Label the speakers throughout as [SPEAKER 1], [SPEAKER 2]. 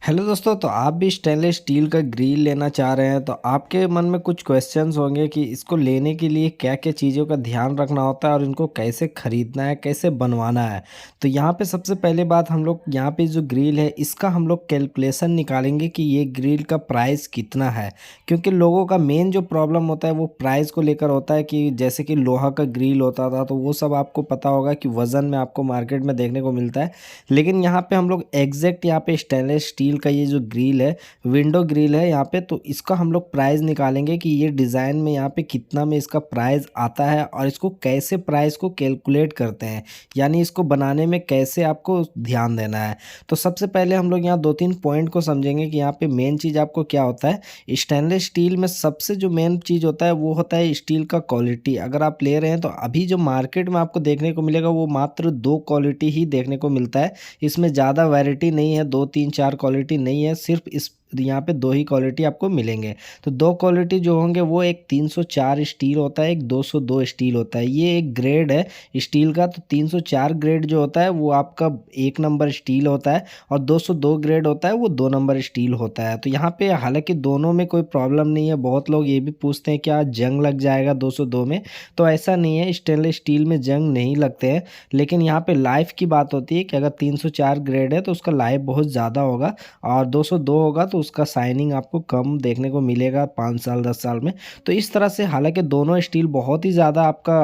[SPEAKER 1] Hello दोस्तों, तो आप भी स्टेनलेस स्टील का ग्रिल लेना चाह रहे हैं तो आपके मन में कुछ क्वेश्चंस होंगे कि इसको लेने के लिए क्या-क्या चीज़ों का ध्यान रखना होता है और इनको कैसे खरीदना है, कैसे बनवाना है। तो यहाँ पे सबसे पहले बात हम लोग यहाँ पे जो ग्रिल है इसका हम लोग कैलकुलेशन निकालेंगे कि ये ग्रिल का प्राइस कितना है। क्योंकि लोगों का मेन जो प्रॉब्लम होता है वो प्राइस को लेकर होता है कि जैसे कि लोहा का ग्रिल होता था तो वो सब आपको पता होगा कि वज़न में आपको मार्केट में देखने को मिलता है। लेकिन यहाँ पे हम लोग एग्जैक्ट यहाँ पे स्टेनलेस स्टील का ये जो ग्रिल है, विंडो ग्रिल है यहाँ पे, तो इसका हम लोग प्राइस निकालेंगे कि ये डिज़ाइन में यहाँ पे कितना में इसका प्राइस आता है और इसको कैसे प्राइस को कैलकुलेट करते हैं, यानी इसको बनाने में कैसे आपको ध्यान देना है। तो सबसे पहले हम लोग यहाँ 2-3 पॉइंट को समझेंगे कि यहाँ पे मेन चीज़ आपको क्या होता है। स्टेनलेस स्टील में सबसे जो मेन चीज़ होता है वो होता है स्टील का क्वालिटी। अगर आप ले रहे हैं तो अभी जो मार्केट में आपको देखने को मिलेगा वो मात्र 2 क्वालिटी ही देखने को मिलता है। इसमें ज़्यादा वैरायटी नहीं है, 2, 3, 4 क्वालिटी नहीं है, सिर्फ़ इस यहाँ पे 2 ही क्वालिटी आपको मिलेंगे। तो 2 क्वालिटी जो होंगे वो एक 304 स्टील होता है, एक 202 स्टील होता है। ये एक ग्रेड है स्टील का। तो 304 ग्रेड जो होता है वो आपका 1 नंबर स्टील होता है और 202 ग्रेड होता है वो 2 नंबर स्टील होता है। तो यहाँ पे हालाँकि दोनों में कोई प्रॉब्लम नहीं है। बहुत लोग ये भी पूछते हैं क्या जंग लग जाएगा 202 में? तो ऐसा नहीं है, स्टेनलेस स्टील में जंग नहीं लगते हैं। लेकिन यहाँ पे लाइफ की बात होती है कि अगर 304 ग्रेड है तो उसका लाइफ बहुत ज़्यादा होगा और 202 होगा तो उसका शाइनिंग आपको कम देखने को मिलेगा 5 साल 10 साल में। तो इस तरह से हालांकि दोनों स्टील बहुत ही ज़्यादा आपका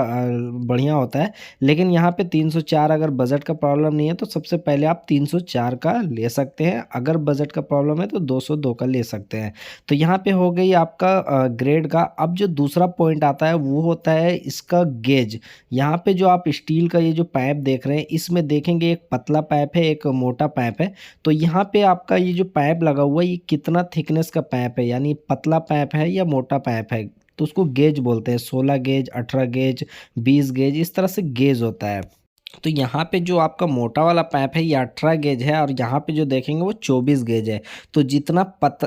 [SPEAKER 1] बढ़िया होता है। लेकिन यहाँ पे 304 अगर बजट का प्रॉब्लम नहीं है तो सबसे पहले आप 304 का ले सकते हैं। अगर बजट का प्रॉब्लम है तो 202 का ले सकते हैं। तो यहाँ पे हो गई आपका ग्रेड का। अब जो दूसरा पॉइंट आता है वो होता है इसका गेज। यहाँ पे जो आप स्टील का ये जो पाइप देख रहे हैं इसमें देखेंगे एक पतला पाइप है, एक मोटा पाइप है। तो यहाँ पे आपका ये जो पाइप लगा हुआ है ये कितना थिकनेस का पाइप है, यानी पतला पाइप है या मोटा पाइप है, तो उसको गेज बोलते हैं। 16 गेज, 18 गेज, 20 गेज, इस तरह से गेज होता है। तो यहाँ पे जो आपका मोटा वाला पाइप है ये 18 गेज है और यहाँ पे जो देखेंगे वो 24 गेज है। तो जितना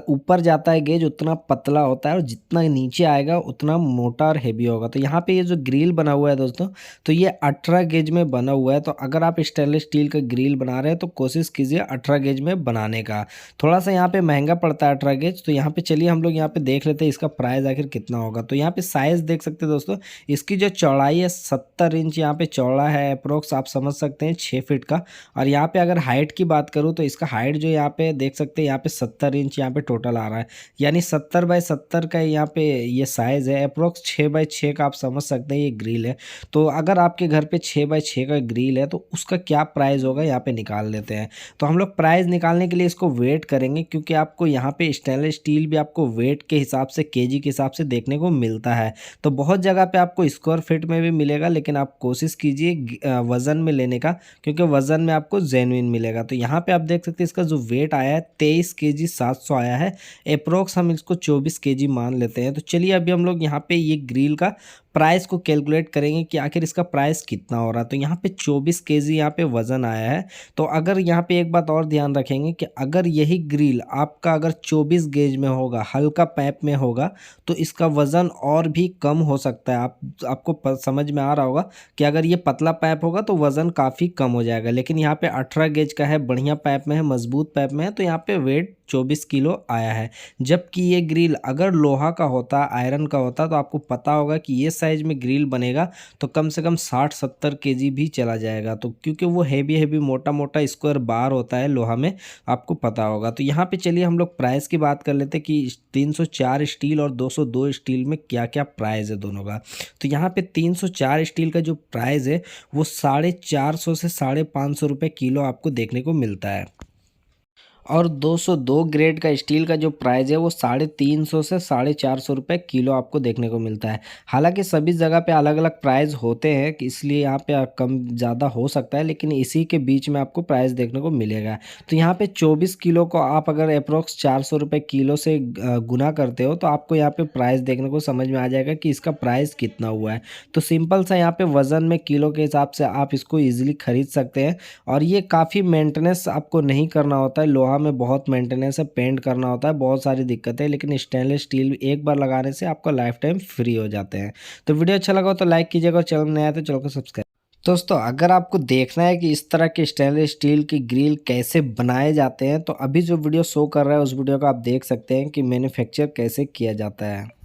[SPEAKER 1] ऊपर जाता है गेज उतना पतला होता है और जितना नीचे आएगा उतना मोटा और हेवी होगा। तो यहाँ पे ये जो ग्रिल बना हुआ है दोस्तों, तो ये 18 गेज में बना हुआ है। तो अगर आप स्टेनलेस स्टील का ग्रिल बना रहे हैं तो कोशिश कीजिए 18 गेज में बनाने का। थोड़ा सा यहाँ पे महंगा पड़ता है 18 गेज। तो यहाँ पे चलिए हम लोग यहाँ पे देख लेते हैं इसका प्राइस आखिर कितना होगा। तो यहाँ पे साइज़ देख सकते हैं दोस्तों, इसकी जो चौड़ाई है 70 इंच यहाँ पे चौड़ा है अप्रोक्स, आप समझ सकते हैं 6 फीट का। और यहाँ पे अगर हाइट की बात करूँ तो इसका हाइट जो यहाँ पे देख सकते हैं यहाँ पे 70 इंच यहाँ पे टोटल आ रहा है, यानी 70 बाई 70 का यहाँ पे ये साइज़ है। अप्रोक्स 6 बाई 6 का आप समझ सकते हैं ये ग्रिल है। तो अगर आपके घर पे 6 बाई 6 का ग्रिल है तो उसका क्या प्राइस होगा यहाँ पे निकाल लेते हैं। तो हम लोग प्राइस निकालने के लिए इसको वेट करेंगे, क्योंकि आपको यहाँ पे स्टेनलेस स्टील भी आपको वेट के हिसाब से, केजी के हिसाब से देखने को मिलता है। तो बहुत जगह पे आपको स्क्वायर फीट में भी मिलेगा, लेकिन आप कोशिश कीजिए वज़न में लेने का, क्योंकि वज़न में आपको जेन्युइन मिलेगा। तो यहाँ पे आप देख सकते हैं इसका जो वेट आया है 23 केजी 700 आया है। अप्रोक्स हम इसको 24 केजी मान लेते हैं। तो चलिए अभी हम लोग यहाँ पे ये ग्रिल का प्राइस को कैलकुलेट करेंगे कि आखिर इसका प्राइस कितना हो रहा है। तो यहाँ पे 24 केजी यहाँ पे वज़न आया है। तो अगर यहाँ पे एक बात और ध्यान रखेंगे कि अगर यही ग्रिल आपका अगर 24 गेज में होगा, हल्का पाइप में होगा, तो इसका वज़न और भी कम हो सकता है। आपको समझ में आ रहा होगा कि अगर ये पतला पाइप होगा तो वज़न काफ़ी कम हो जाएगा। लेकिन यहाँ पे 18 गेज का है, बढ़िया पाइप में है, मजबूत पाइप में है, तो यहाँ पे वेट 24 किलो आया है। जबकि ये ग्रिल अगर लोहा का होता, आयरन का होता, तो आपको पता होगा कि ये साइज में ग्रिल बनेगा तो कम से कम 60-70 केजी भी चला जाएगा। तो क्योंकि वो हैवी मोटा मोटा स्क्वायर बार होता है लोहा में, आपको पता होगा। तो यहाँ पे चलिए हम लोग प्राइस की बात कर लेते हैं कि 304 स्टील और 202 स्टील में क्या क्या प्राइस है दोनों का। तो यहाँ पे 304 स्टील का जो प्राइस है वो 450 से 550 रुपये किलो आपको देखने को मिलता है। और 202 ग्रेड का स्टील का जो प्राइस है वो 350 से 450 रुपये किलो आपको देखने को मिलता है। हालांकि सभी जगह पे अलग अलग प्राइस होते हैं, कि इसलिए यहाँ पे कम ज़्यादा हो सकता है, लेकिन इसी के बीच में आपको प्राइस देखने को मिलेगा। तो यहाँ पे 24 किलो को आप अगर अप्रोक्स 400 रुपये किलो से गुना करते हो तो आपको यहाँ पे प्राइस देखने को समझ में आ जाएगा कि इसका प्राइस कितना हुआ है। तो सिंपल सा यहाँ पे वज़न में किलो के हिसाब से आप इसको ईजिली खरीद सकते हैं। और ये काफ़ी मेंटेनेंस आपको नहीं करना होता है। लोहा में बहुत मेंटेनेंस है, पेंट करना होता है, बहुत सारी दिक्कतें है, लेकिन स्टेनलेस स्टील एक बार लगाने से आपका लाइफ टाइम फ्री हो जाते हैं। तो वीडियो अच्छा लगा हो तो लाइक कीजिएगा और चैनल नया है तो चैनल को सब्सक्राइब। दोस्तों अगर आपको देखना है कि इस तरह के स्टेनलेस स्टील की ग्रिल कैसे बनाए जाते हैं तो अभी जो वीडियो शो कर रहा है उस वीडियो को आप देख सकते हैं कि मैन्युफैक्चर कैसे किया जाता है।